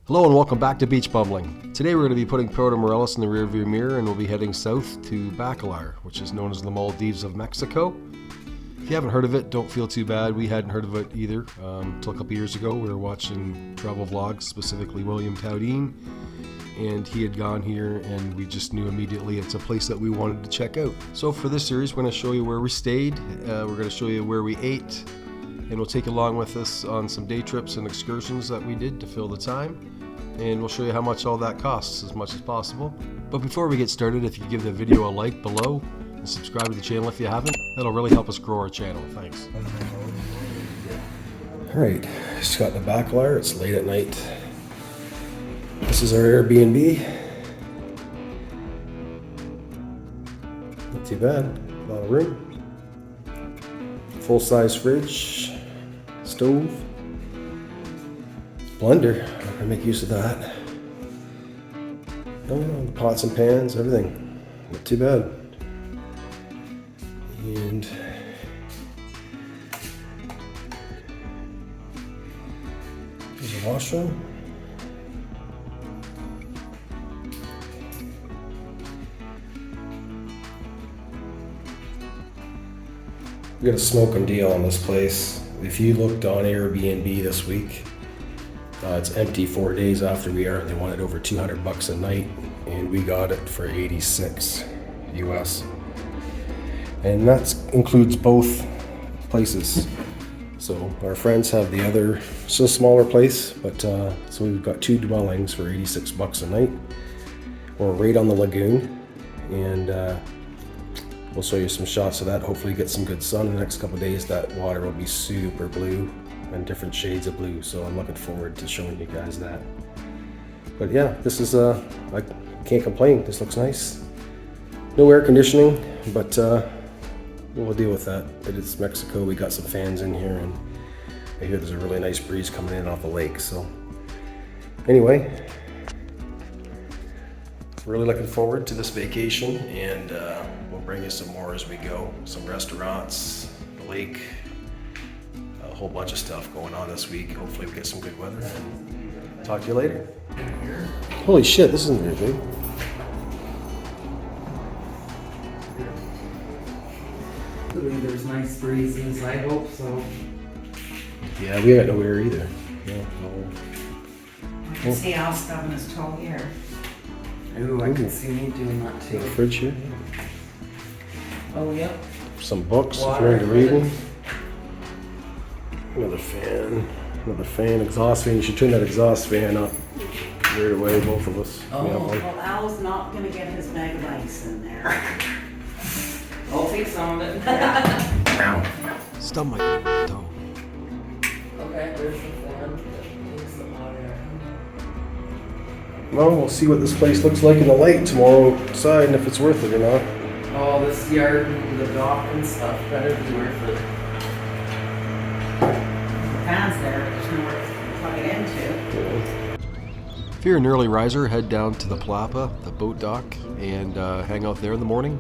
Hello and welcome back to Beach Bumbling. Today we're going to be putting Puerto Morelos in the rearview mirror and we'll be heading south to Bacalar, which is known as the Maldives of Mexico. If you haven't heard of it, don't feel too bad. We hadn't heard of it either until a couple years ago. We were watching travel vlogs, specifically William Towdeen, and he had gone here and we just knew immediately it's a place that we wanted to check out. So for this series, we're going to show you where we stayed, we're going to show you where we ate, and we'll take you along with us on some day trips and excursions that we did to fill the time. And we'll show you how much all that costs as much as possible. But before we get started, if you give the video a like below and subscribe to the channel if you haven't, that'll really help us grow our channel. Thanks. Alright, just got the Bacalar. It's late at night. This is our Airbnb. Not too bad. A lot of room. Full-size fridge. Stove. Blender. I make use of that. Oh, pots and pans, everything. Not too bad. And there's a washroom. We got a smoking deal on this place. If you looked on Airbnb this week, it's empty 4 days after we are. They wanted over $200 a night, and we got it for 86 US. And that includes both places. So our friends have the other, it's a smaller place, but so we've got two dwellings for 86 bucks a night. We're right on the lagoon, and we'll show you some shots of that. Hopefully get some good sun in the next couple of days. That water will be super blue and different shades of blue, so I'm looking forward to showing you guys that. But yeah, this is I can't complain. This looks nice. No air conditioning, but we'll deal with that. It is Mexico. We got some fans in here, and I hear there's a really nice breeze coming in off the lake. So anyway, really looking forward to this vacation, and we'll bring you some more as we go. Some restaurants, the lake. A whole bunch of stuff going on this week. Hopefully we get some good weather, and talk to you later. Holy shit, this isn't very big. There's nice breezes, I hope so. Yeah, we got no air either. Yeah, no. I can see Al stubbing his toe here. Ooh, I can see me doing that too. The fridge here. Oh, yep. Some books Water. if you're into reading. Another fan, exhaust fan. You should turn that exhaust fan up. Right away, both of us. Oh. We have one. Well, Al's not gonna get his bag of ice in there. I'll take some of it. Ow. Stub my toe. Okay, there's the fan. Takes some hot air. Well, we'll see what this place looks like in the light tomorrow outside, and if it's worth it or not. Oh, this yard and the dock and stuff better be worth it. The fan's there, there's nowhere to plug it into. If you're an early riser, head down to the Palapa, the boat dock, and hang out there in the morning.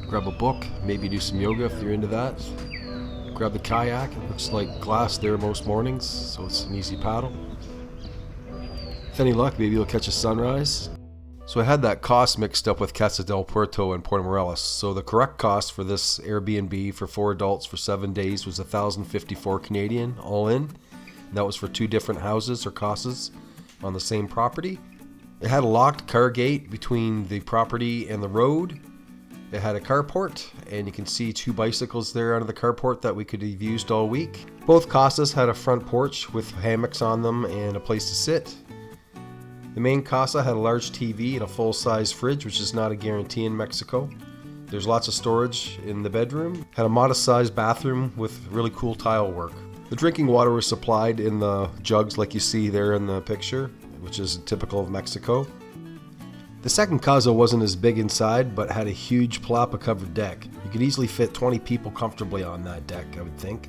Grab a book, maybe do some yoga if you're into that. Grab the kayak. It looks like glass there most mornings, so it's an easy paddle. With any luck, maybe you'll catch a sunrise. So I had that cost mixed up with Casa del Puerto and Puerto Morelos. So the correct cost for this Airbnb for 4 adults for 7 days was $1,054 Canadian, all in. And that was for 2 different houses or casas on the same property. It had a locked car gate between the property and the road. It had a carport, and you can see 2 bicycles there under the carport that we could have used all week. Both casas had a front porch with hammocks on them and a place to sit. The main casa had a large TV and a full-size fridge, which is not a guarantee in Mexico. There's lots of storage in the bedroom. Had a modest-sized bathroom with really cool tile work. The drinking water was supplied in the jugs like you see there in the picture, which is typical of Mexico. The second casa wasn't as big inside, but had a huge palapa-covered deck. You could easily fit 20 people comfortably on that deck, I would think.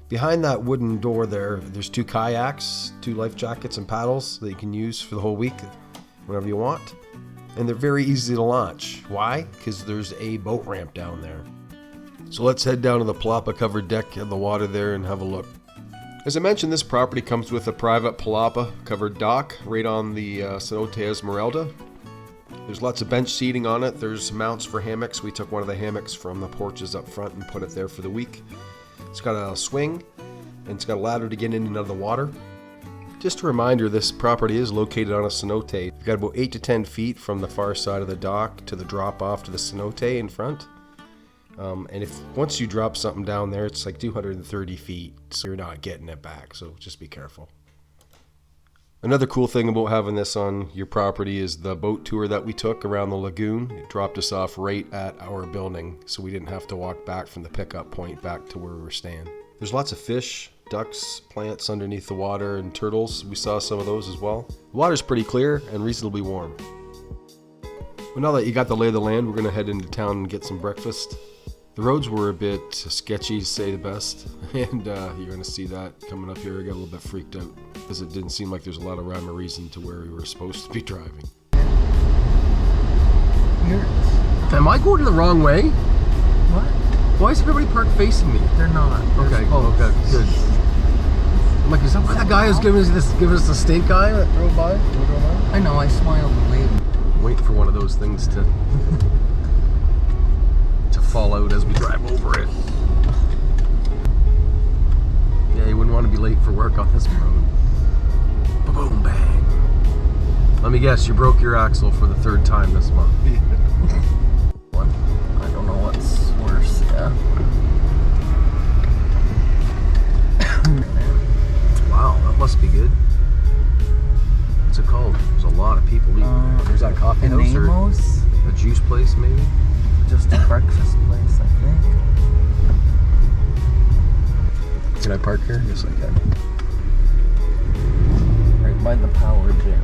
Behind that wooden door there's 2 kayaks, 2 life jackets and paddles that you can use for the whole week, whenever you want. And they're very easy to launch. Why? Because there's a boat ramp down there. So let's head down to the palapa covered deck in the water there and have a look. As I mentioned, this property comes with a private palapa covered dock right on the Cenote Esmeralda. There's lots of bench seating on it. There's mounts for hammocks. We took one of the hammocks from the porches up front and put it there for the week. It's got a swing and it's got a ladder to get in and out of the water. Just a reminder, this property is located on a cenote. You've got about 8 to 10 feet from the far side of the dock to the drop off to the cenote in front. And if once you drop something down there, it's like 230 feet, so you're not getting it back, so just be careful. Another cool thing about having this on your property is the boat tour that we took around the lagoon. It dropped us off right at our building, so we didn't have to walk back from the pickup point back to where we were staying. There's lots of fish, ducks, plants underneath the water, and turtles. We saw some of those as well. The water's pretty clear and reasonably warm. Well, now that you got the lay of the land, we're going to head into town and get some breakfast. The roads were a bit sketchy, to say the best, and you're going to see that coming up here. I got a little bit freaked out because it didn't seem like there's a lot of rhyme or reason to where we were supposed to be driving. Am I going the wrong way? What? Why is everybody parked facing me? They're not. Okay, okay, good. I'm like, is that why that guy was giving us the stink eye that drove by? I know, I smiled and waved. Wait for one of those things to fall out as we drive over it. Yeah, you wouldn't want to be late for work on this road. Ba-boom, bang. Let me guess, you broke your axle for the 3rd time this month. What? I don't know what's worse, yeah. Wow, that must be good. What's it called? There's a lot of people eating. There's that coffee house or a juice place maybe? Just a breakfast place, I think. Can I park here? Yes, I can. Right by the power gym.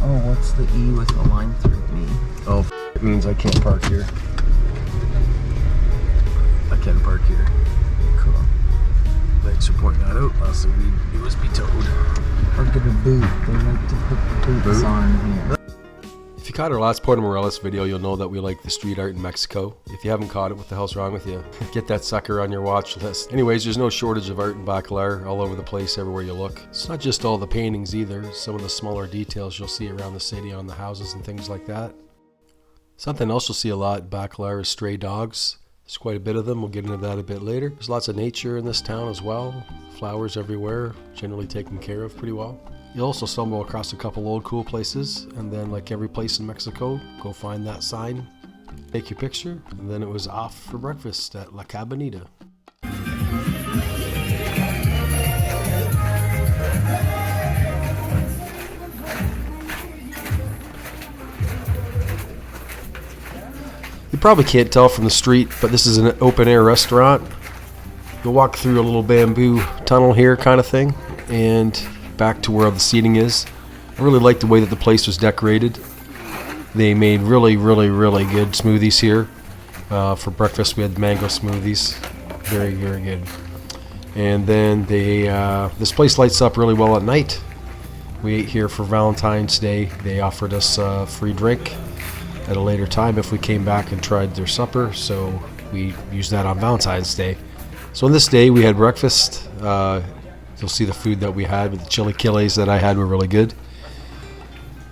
Oh, what's the E with the line through me? Oh, it means I can't park here. I can park here. Cool. Thanks for pointing that out. Last thing we do is be towed. Or get a boot. They like to put the boots on here. If you caught our last Puerto Morelos video, you'll know that we like the street art in Mexico. If you haven't caught it, what the hell's wrong with you? Get that sucker on your watch list. Anyways, there's no shortage of art in Bacalar, all over the place, everywhere you look. It's not just all the paintings either. Some of the smaller details you'll see around the city on the houses and things like that. Something else you'll see a lot in Bacalar is stray dogs. There's quite a bit of them. We'll get into that a bit later. There's lots of nature in this town as well. Flowers everywhere, generally taken care of pretty well. You'll also stumble across a couple old cool places, and then like every place in Mexico, go find that sign, take your picture, and then it was off for breakfast at La Cabanita. You probably can't tell from the street, but this is an open air restaurant. You'll walk through a little bamboo tunnel here kind of thing, and back to where the seating is. I really like the way that the place was decorated. They made really good smoothies here. For breakfast we had mango smoothies. Very good. And then this place lights up really well at night. We ate here for Valentine's Day. They offered us a free drink at a later time if we came back and tried their supper, so we used that on Valentine's Day. So on this day we had breakfast. You'll see the food that we had, with the chilaquiles that I had were really good.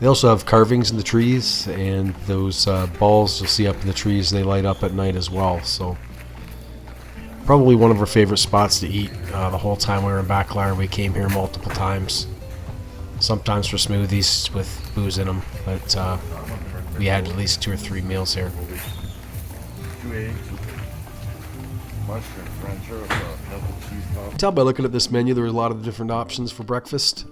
They also have carvings in the trees, and those balls you'll see up in the trees, they light up at night as well. So probably one of our favorite spots to eat the whole time we were in Bacalar. We came here multiple times, sometimes for smoothies with booze in them, but we had at least 2 or 3 meals here. 2 eggs, mushroom, ranchero sauce, double cheese You can tell by looking at this menu there were a lot of different options for breakfast.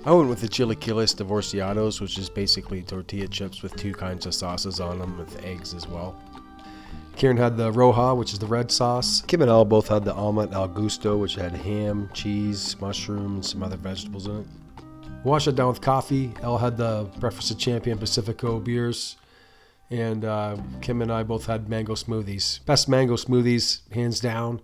I went with the chilaquiles divorciados, which is basically tortilla chips with 2 kinds of sauces on them, with eggs as well. Kieran had the roja, which is the red sauce. Kim and Elle both had the omelet al gusto, which had ham, cheese, mushroom, and some other vegetables in it. We washed it down with coffee. Elle had the Breakfast of Champion Pacifico beers. And Kim and I both had mango smoothies. Best mango smoothies, hands down.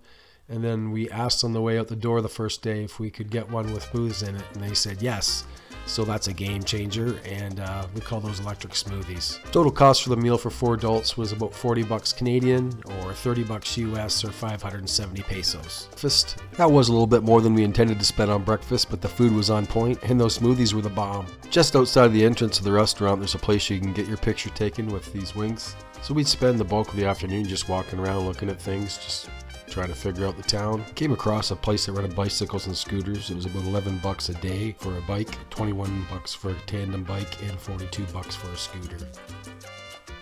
And then we asked on the way out the door the first day if we could get one with booze in it, and they said yes. so that's a game changer, and we call those electric smoothies. Total cost for the meal for 4 adults was about 40 bucks Canadian, or 30 bucks US, or 570 pesos. Breakfast, that was a little bit more than we intended to spend on breakfast, but the food was on point, and those smoothies were the bomb. Just outside the entrance of the restaurant, there's a place you can get your picture taken with these wings. So we'd spend the bulk of the afternoon just walking around looking at things, just trying to figure out the town. Came across a place that rented bicycles and scooters. It was about 11 bucks a day for a bike, 21 bucks for a tandem bike, and 42 bucks for a scooter.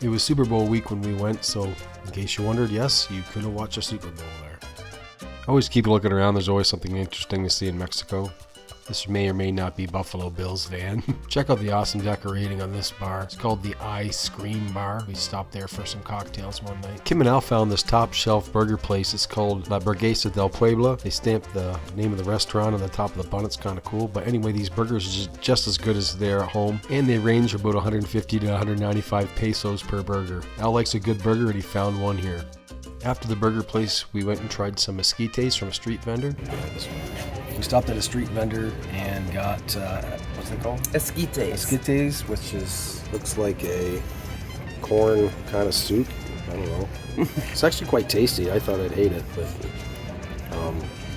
It was Super Bowl week when we went, so in case you wondered, yes, you could have watched a Super Bowl there. Always keep looking around. There's always something interesting to see in Mexico. This may or may not be Buffalo Bill's van. Check out the awesome decorating on this bar. It's called the Ice Cream Bar. We stopped there for some cocktails one night. Kim and Al found this top shelf burger place. It's called La Burguesa del Pueblo. They stamped the name of the restaurant on the top of the bun. It's kind of cool. But anyway, these burgers are just as good as they're at home. And they range from about 150 to 195 pesos per burger. Al likes a good burger and he found one here. After the burger place, we went and tried some mesquites from a street vendor. We stopped at a street vendor and got, what's it called? Esquites. Esquites, which looks like a corn kind of soup. I don't know. It's actually quite tasty. I thought I'd hate it, but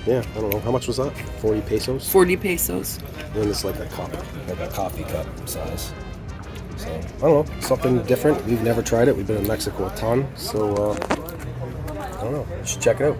yeah, I don't know. How much was that? 40 pesos? 40 pesos. And it's like a cup, like a coffee cup size. So, I don't know. Something different. We've never tried it. We've been in Mexico a ton, so I don't know. You should check it out.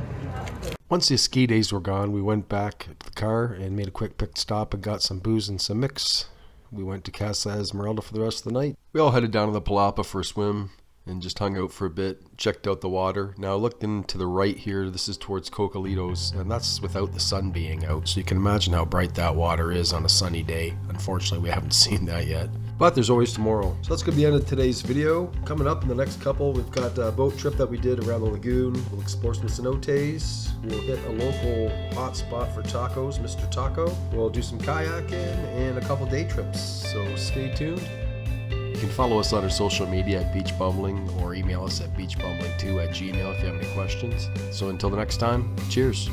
Once the ski days were gone, we went back to the car and made a quick pit stop and got some booze and some mix. We went to Casa Esmeralda for the rest of the night. We all headed down to the Palapa for a swim and just hung out for a bit, checked out the water. Now looking to the right here, this is towards Cocalitos, and that's without the sun being out, so you can imagine how bright that water is on a sunny day. Unfortunately, we haven't seen that yet. But there's always tomorrow. So that's going to be the end of today's video. Coming up in the next couple, we've got a boat trip that we did around the lagoon. We'll explore some cenotes. We'll hit a local hot spot for tacos, Mr. Taco. We'll do some kayaking and a couple day trips. So stay tuned. You can follow us on our social media at Beach Bumbling or email us at beachbumbling2@gmail.com if you have any questions. So until the next time, cheers.